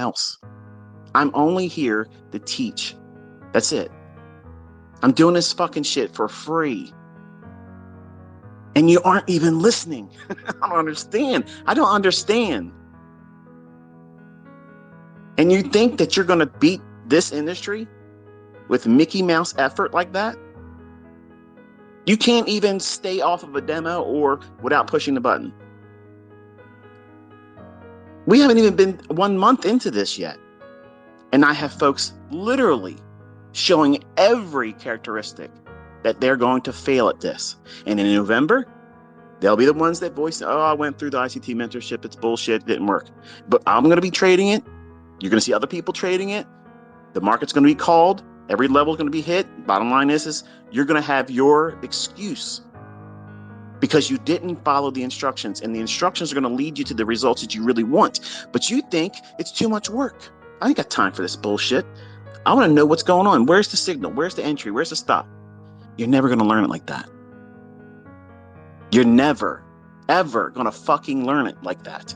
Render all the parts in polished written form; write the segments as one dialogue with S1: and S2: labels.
S1: else. I'm only here to teach. That's it. I'm doing this fucking shit for free. And you aren't even listening. I don't understand. And you think that you're going to beat this industry with Mickey Mouse effort like that? You can't even stay off of a demo or without pushing the button. We haven't even been 1 month into this yet. And I have folks literally showing every characteristic that they're going to fail at this. And in November, they'll be the ones that voice, oh, I went through the ICT mentorship. It's bullshit. It didn't work. But I'm going to be trading it. You're going to see other people trading it. The market's going to be called. Every level is going to be hit. Bottom line is you're going to have your excuse because you didn't follow the instructions. And the instructions are going to lead you to the results that you really want. But you think it's too much work. I ain't got time for this bullshit. I want to know what's going on. Where's the signal? Where's the entry? Where's the stop? You're never going to learn it like that. You're never, ever going to fucking learn it like that.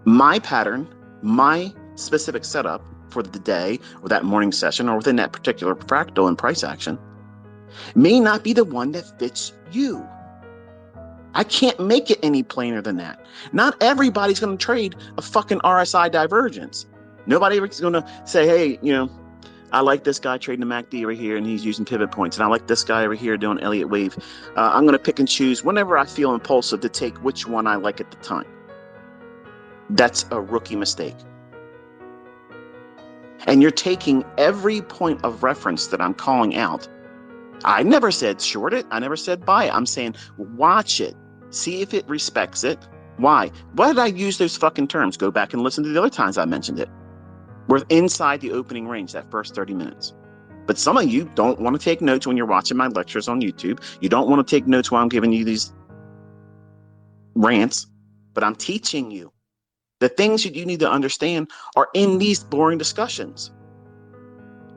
S1: My pattern, my specific setup for the day or that morning session or within that particular fractal and price action may not be the one that fits you. I can't make it any plainer than that. Not everybody's going to trade a fucking RSI divergence. Nobody's going to say, hey, I like this guy trading the MACD over here and he's using pivot points. And I like this guy over here doing Elliott wave. I'm going to pick and choose whenever I feel impulsive to take which one I like at the time. That's a rookie mistake. And you're taking every point of reference that I'm calling out. I never said short it. I never said buy it. I'm saying watch it. See if it respects it. Why? Why did I use those fucking terms? Go back and listen to the other times I mentioned it. We're inside the opening range, that first 30 minutes. But some of you don't want to take notes when you're watching my lectures on YouTube. You don't want to take notes while I'm giving you these rants. But I'm teaching you. The things that you need to understand are in these boring discussions.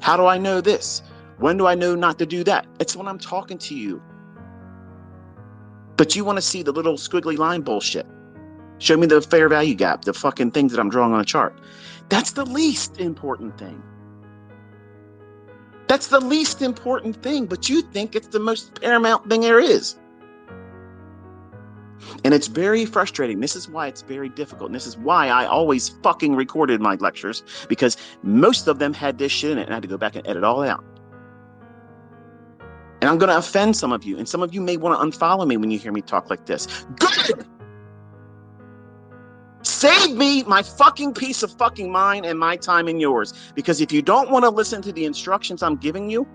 S1: How do I know this? When do I know not to do that? It's when I'm talking to you. But you want to see the little squiggly line bullshit. Show me the fair value gap, the fucking things that I'm drawing on a chart. That's the least important thing. That's the least important thing, but you think it's the most paramount thing there is. And it's very frustrating. This is why it's very difficult. And this is why I always fucking recorded my lectures, because most of them had this shit in it and I had to go back and edit all out. And I'm going to offend some of you. And some of you may want to unfollow me when you hear me talk like this. Good! Save me my fucking peace of fucking mind and my time and yours. Because if you don't want to listen to the instructions I'm giving you,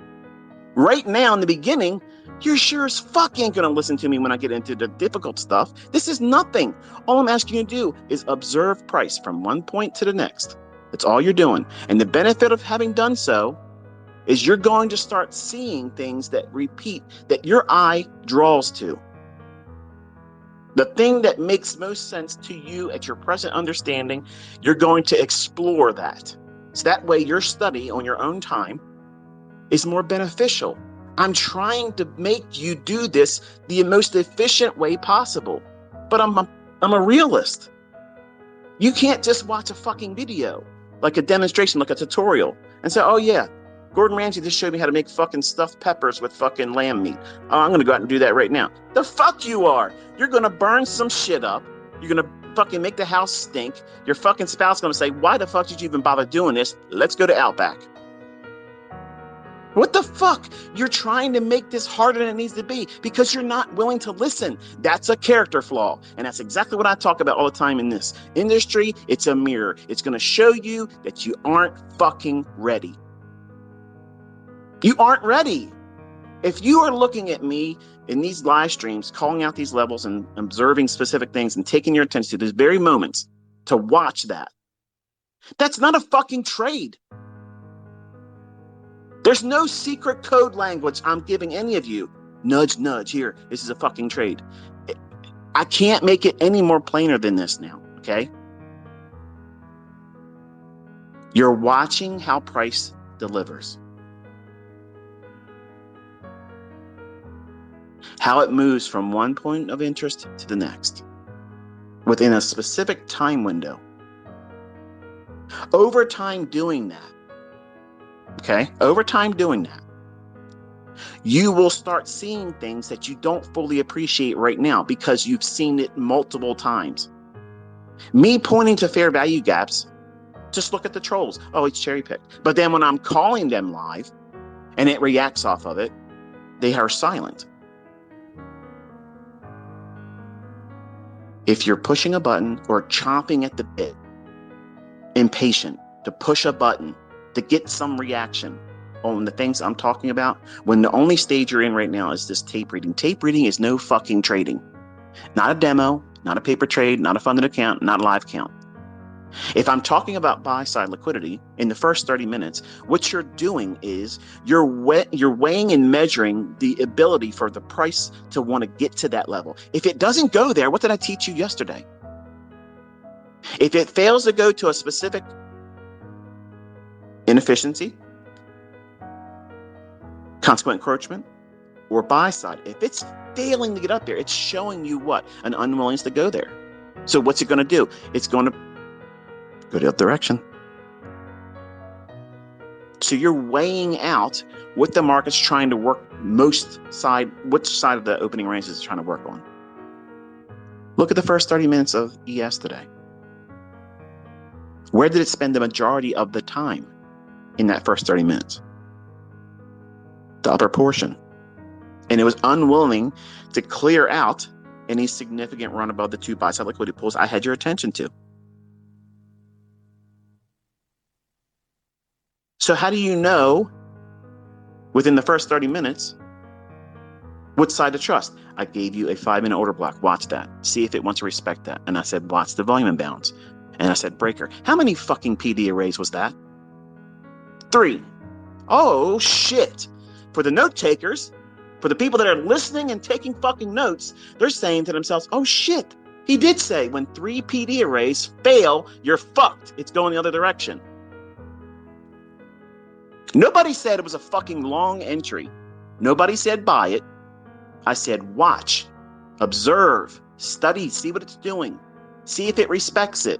S1: right now in the beginning, you're sure as fuck ain't going to listen to me when I get into the difficult stuff. This is nothing. All I'm asking you to do is observe price from one point to the next. That's all you're doing. And the benefit of having done so is you're going to start seeing things that repeat, that your eye draws to. The thing that makes most sense to you at your present understanding, you're going to explore that. So that way your study on your own time is more beneficial. I'm trying to make you do this the most efficient way possible. But I'm a realist. You can't just watch a fucking video, like a demonstration, like a tutorial, and say, oh yeah, Gordon Ramsay just showed me how to make fucking stuffed peppers with fucking lamb meat. Oh, I'm going to go out and do that right now. The fuck you are. You're going to burn some shit up. You're going to fucking make the house stink. Your fucking spouse is going to say, why the fuck did you even bother doing this? Let's go to Outback. What the fuck? You're trying to make this harder than it needs to be because you're not willing to listen. That's a character flaw. And that's exactly what I talk about all the time in this industry. It's a mirror. It's going to show you that you aren't fucking ready. You aren't ready. If you are looking at me in these live streams, calling out these levels and observing specific things and taking your attention to these very moments to watch that, that's not a fucking trade. There's no secret code language I'm giving any of you. Nudge, nudge, here, this is a fucking trade. I can't make it any more plainer than this now, okay? You're watching how price delivers. How it moves from one point of interest to the next within a specific time window. Over time doing that, okay? Over time doing that, you will start seeing things that you don't fully appreciate right now because you've seen it multiple times. Me pointing to fair value gaps, just look at the trolls. Oh, it's cherry picked. But then when I'm calling them live and it reacts off of it, they are silent. If you're pushing a button or chomping at the bit, impatient to push a button to get some reaction on the things I'm talking about, when the only stage you're in right now is this tape reading. Tape reading is no fucking trading. Not a demo, not a paper trade, not a funded account, not a live count. If I'm talking about buy-side liquidity in the first 30 minutes, what you're doing is you're weighing and measuring the ability for the price to want to get to that level. If it doesn't go there, what did I teach you yesterday? If it fails to go to a specific inefficiency, consequent encroachment, or buy-side, if it's failing to get up there, it's showing you what? An unwillingness to go there. So what's it going to do? It's going to go the other direction. So you're weighing out what the market's trying to work which side of the opening range is trying to work on. Look at the first 30 minutes of ES today. Where did it spend the majority of the time in that first 30 minutes? The upper portion. And it was unwilling to clear out any significant run above the two buy-side liquidity pools I had your attention to. So how do you know within the first 30 minutes which side to trust? I gave you a 5-minute order block. Watch that. See if it wants to respect that. And I said, watch the volume imbalance. And I said, breaker. How many fucking PD arrays was that? 3. Oh, shit. For the note takers, for the people that are listening and taking fucking notes, they're saying to themselves, oh, shit. He did say when 3 PD arrays fail, you're fucked. It's going the other direction. Nobody said it was a fucking long entry. Nobody said buy it. I said watch, observe, study, see what it's doing. See if it respects it.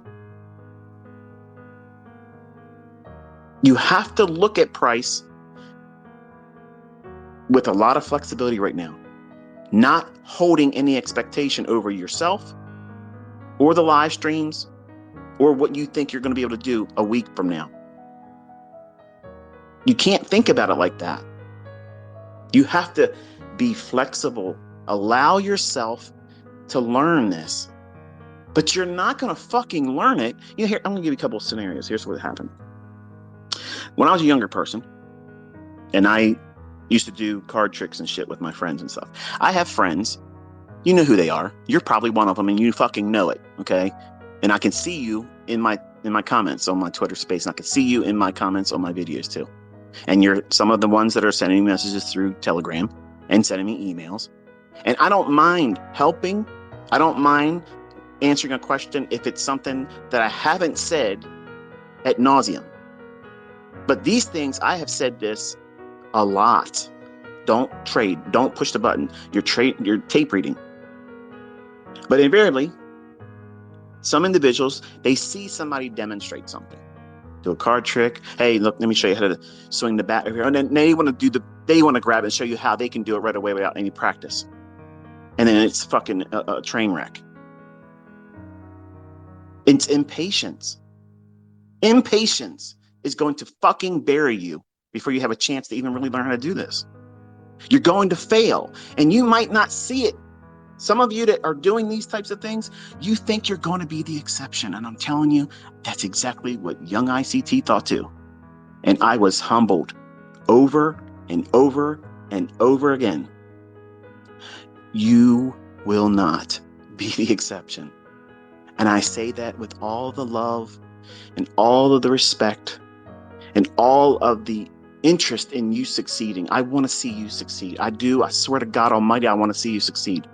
S1: You have to look at price with a lot of flexibility right now. Not holding any expectation over yourself or the live streams or what you think you're going to be able to do a week from now. You can't think about it like that. You have to be flexible. Allow yourself to learn this. But you're not going to fucking learn it. You know, here, I'm going to give you a couple of scenarios. Here's what happened. When I was a younger person, and I used to do card tricks and shit with my friends and stuff. I have friends. You know who they are. You're probably one of them, and you fucking know it, okay? And I can see you in my comments on my Twitter space, and I can see you in my comments on my videos too. And you're some of the ones that are sending me messages through Telegram and sending me emails. And I don't mind helping. I don't mind answering a question if it's something that I haven't said ad nauseum. But these things, I have said this a lot. Don't trade. Don't push the button. You're tape reading. But invariably, some individuals, they see somebody demonstrate something. Do a card trick. Hey, look, let me show you how to swing the bat over here. And then they want to grab it and show you how they can do it right away without any practice. And then it's fucking a train wreck. It's impatience. Impatience is going to fucking bury you before you have a chance to even really learn how to do this. You're going to fail, and you might not see it. Some of you that are doing these types of things, you think you're going to be the exception. And I'm telling you, that's exactly what young ICT thought too. And I was humbled over and over and over again. You will not be the exception. And I say that with all the love and all of the respect and all of the interest in you succeeding. I want to see you succeed. I do. I swear to God Almighty, I want to see you succeed.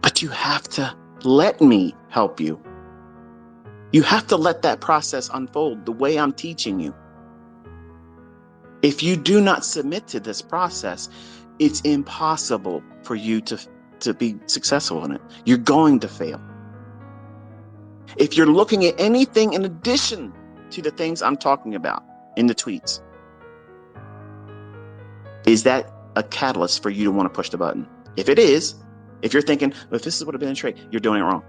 S1: But you have to let me help you. You have to let that process unfold the way I'm teaching you. If you do not submit to this process, it's impossible for you to be successful in it. You're going to fail. If you're looking at anything in addition to the things I'm talking about in the tweets, is that a catalyst for you to want to push the button? If it is, if you're thinking, well, if this would have been a trade, you're doing it wrong.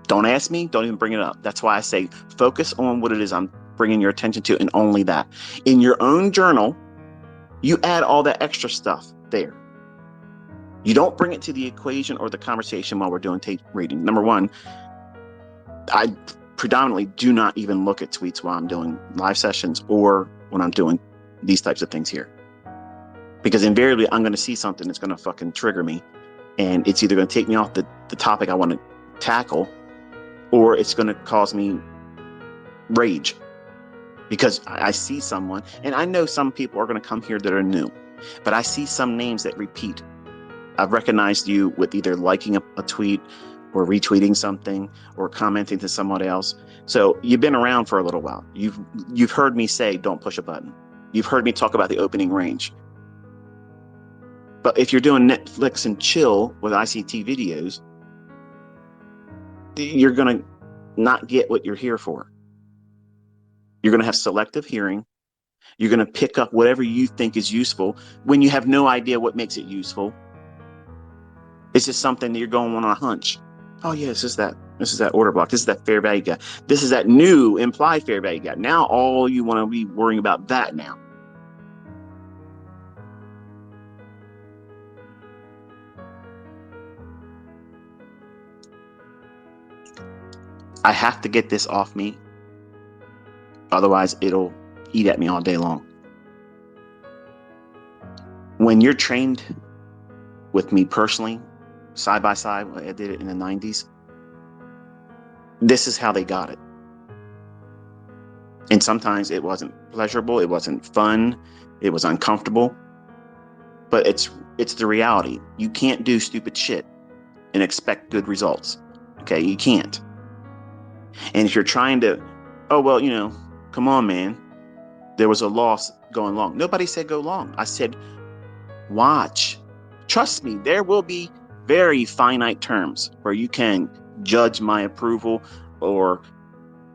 S1: Don't ask me. Don't even bring it up. That's why I say focus on what it is I'm bringing your attention to, and only that. In your own journal, you add all that extra stuff there. You don't bring it to the equation or the conversation while we're doing tape reading. Number one, I predominantly do not even look at tweets while I'm doing live sessions or when I'm doing these types of things here. Because invariably, I'm going to see something that's going to fucking trigger me. And it's either going to take me off the topic I want to tackle, or it's going to cause me rage. Because I see someone, and I know some people are going to come here that are new, but I see some names that repeat. I've recognized you with either liking a tweet or retweeting something or commenting to someone else. So you've been around for a little while. You've heard me say, don't push a button. You've heard me talk about the opening range. But if you're doing Netflix and chill with ICT videos, you're going to not get what you're here for. You're going to have selective hearing. You're going to pick up whatever you think is useful when you have no idea what makes it useful. It's just something that you're going on a hunch. Oh yeah, this is that order block. This is that fair value gap. This is that new implied fair value gap. Now all you want to be worrying about that now. I have to get this off me. Otherwise, it'll eat at me all day long. When you're trained with me personally, side by side, I did it in the 90s. This is how they got it. And sometimes it wasn't pleasurable. It wasn't fun. It was uncomfortable. But it's the reality. You can't do stupid shit and expect good results. Okay, you can't. And if you're trying to, oh, well, come on, man. There was a loss going long. Nobody said go long. I said, watch. Trust me, there will be very finite terms where you can judge my approval, or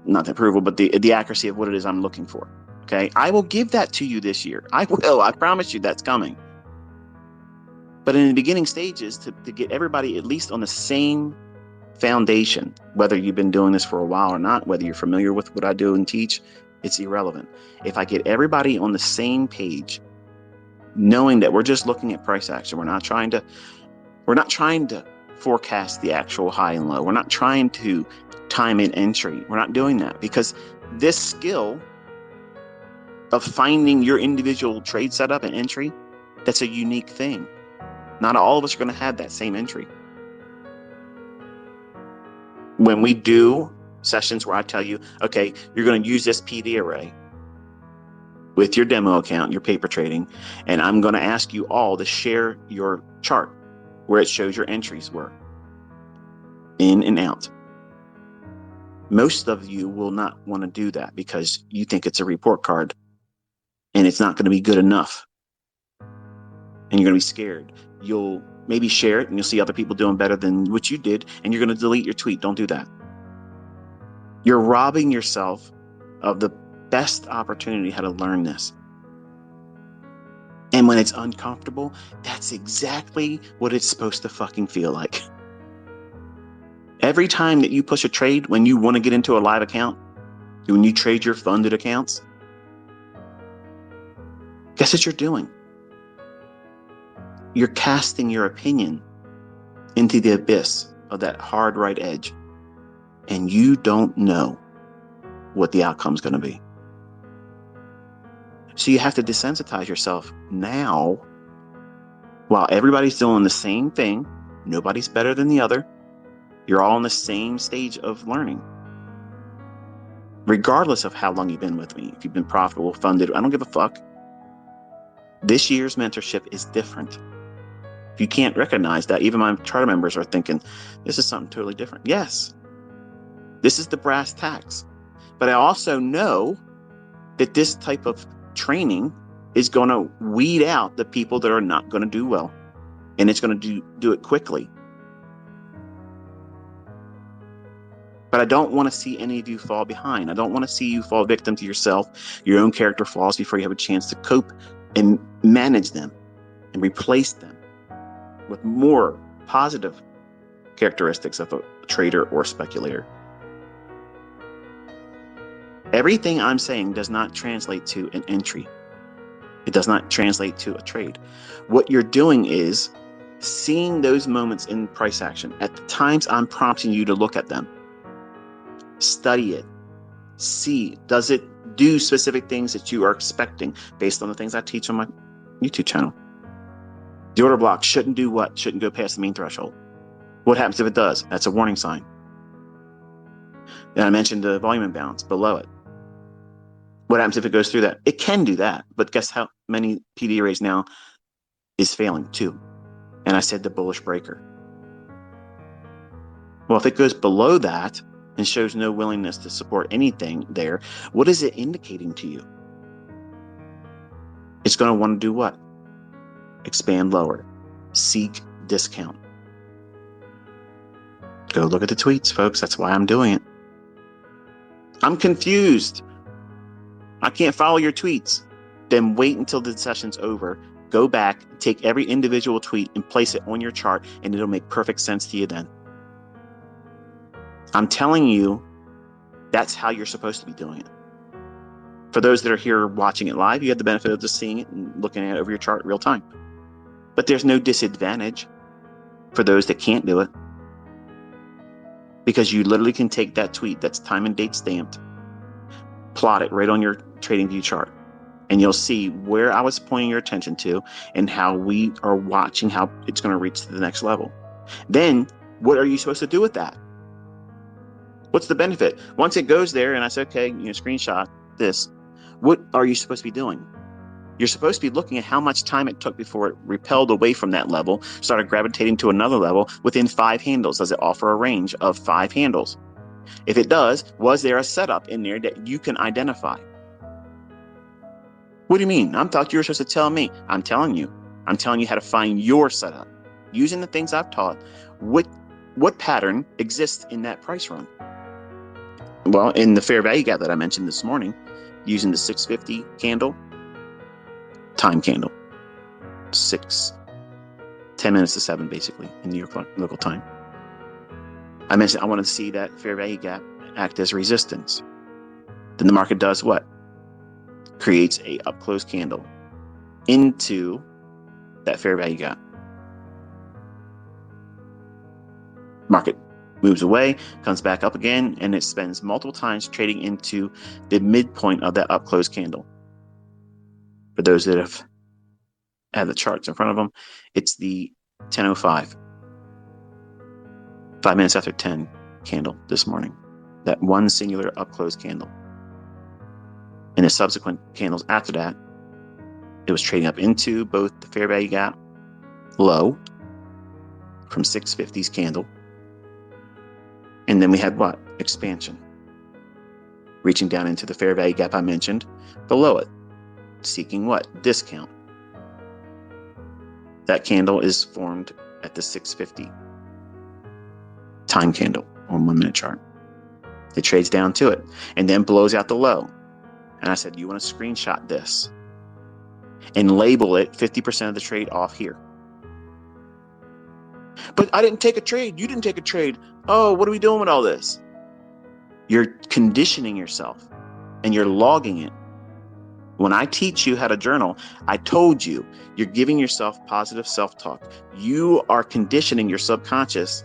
S1: not the approval, but the accuracy of what it is I'm looking for. Okay. I will give that to you this year. I will. I promise you that's coming. But in the beginning stages, to get everybody at least on the same foundation, whether you've been doing this for a while or not, whether you're familiar with what I do and teach, it's irrelevant. If I get everybody on the same page, knowing that we're just looking at price action, we're not trying to forecast the actual high and low. We're not trying to time in entry. We're not doing that, because this skill of finding your individual trade setup and entry, that's a unique thing. Not all of us are going to have that same entry. When we do sessions where I tell you, okay, you're going to use this PD array with your demo account, your paper trading, and I'm going to ask you all to share your chart where it shows your entries were in and out. Most of you will not want to do that because you think it's a report card and it's not going to be good enough. And you're going to be scared. You'll maybe share it and you'll see other people doing better than what you did, and you're going to delete your tweet. Don't do that. You're robbing yourself of the best opportunity how to learn this. And when it's uncomfortable, that's exactly what it's supposed to fucking feel like. Every time that you push a trade, when you want to get into a live account, when you trade your funded accounts, guess what you're doing? You're casting your opinion into the abyss of that hard right edge, and you don't know what the outcome's going to be. So you have to desensitize yourself now while everybody's doing the same thing. Nobody's better than the other. You're all in the same stage of learning. Regardless of how long you've been with me, if you've been profitable, funded, I don't give a fuck. This year's mentorship is different. If you can't recognize that, even my charter members are thinking, this is something totally different. Yes, this is the brass tacks. But I also know that this type of training is going to weed out the people that are not going to do well. And it's going to do it quickly. But I don't want to see any of you fall behind. I don't want to see you fall victim to yourself, your own character flaws, before you have a chance to cope and manage them and replace them with more positive characteristics of a trader or speculator. Everything I'm saying does not translate to an entry. It does not translate to a trade. What you're doing is seeing those moments in price action at the times I'm prompting you to look at them. Study it. See, does it do specific things that you are expecting based on the things I teach on my YouTube channel? The order block shouldn't do what? Shouldn't go past the mean threshold. What happens if it does? That's a warning sign. Then I mentioned the volume imbalance below it. What happens if it goes through that? It can do that, but guess how many PD arrays now is failing too? And I said the bullish breaker. Well, if it goes below that and shows no willingness to support anything there, what is it indicating to you? It's going to want to do what? Expand lower. Seek discount. Go look at the tweets, folks. That's why I'm doing it. I'm confused. I can't follow your tweets. Then wait until the session's over. Go back, take every individual tweet and place it on your chart, and it'll make perfect sense to you then. I'm telling you, that's how you're supposed to be doing it. For those that are here watching it live, you have the benefit of just seeing it and looking at it over your chart in real time. But there's no disadvantage for those that can't do it, because you literally can take that tweet that's time and date stamped, plot it right on your TradingView chart, and you'll see where I was pointing your attention to and how we are watching how it's going to reach to the next level. Then what are you supposed to do with that? What's the benefit? Once it goes there and I say, okay, screenshot this, what are you supposed to be doing? You're supposed to be looking at how much time it took before it repelled away from that level, started gravitating to another level within 5 handles. Does it offer a range of 5 handles? If it does, was there a setup in there that you can identify? What do you mean? I thought you were supposed to tell me. I'm telling you how to find your setup. Using the things I've taught, what pattern exists in that price run? Well, in the fair value gap that I mentioned this morning, using the 650 candle, time candle, 10 minutes to 7, basically, in New York local time. I mentioned I wanted to see that fair value gap act as resistance. Then the market does what? Creates a up close candle into that fair value gap. Market moves away, comes back up again, and it spends multiple times trading into the midpoint of that up close candle. For those that have had the charts in front of them, it's the 10:05, 5 minutes after 10 candle this morning. That one singular up close candle. And the subsequent candles after that, it was trading up into both the fair value gap low from 650's candle. And then we had what? Expansion. Reaching down into the fair value gap I mentioned below it. Seeking what? Discount. That candle is formed at the 650 time candle on 1 minute chart. It trades down to it and then blows out the low. And I said, you want to screenshot this and label it 50% of the trade off here. But I didn't take a trade. You didn't take a trade. Oh, what are we doing with all this? You're conditioning yourself and you're logging it. When I teach you how to journal, I told you, you're giving yourself positive self-talk. You are conditioning your subconscious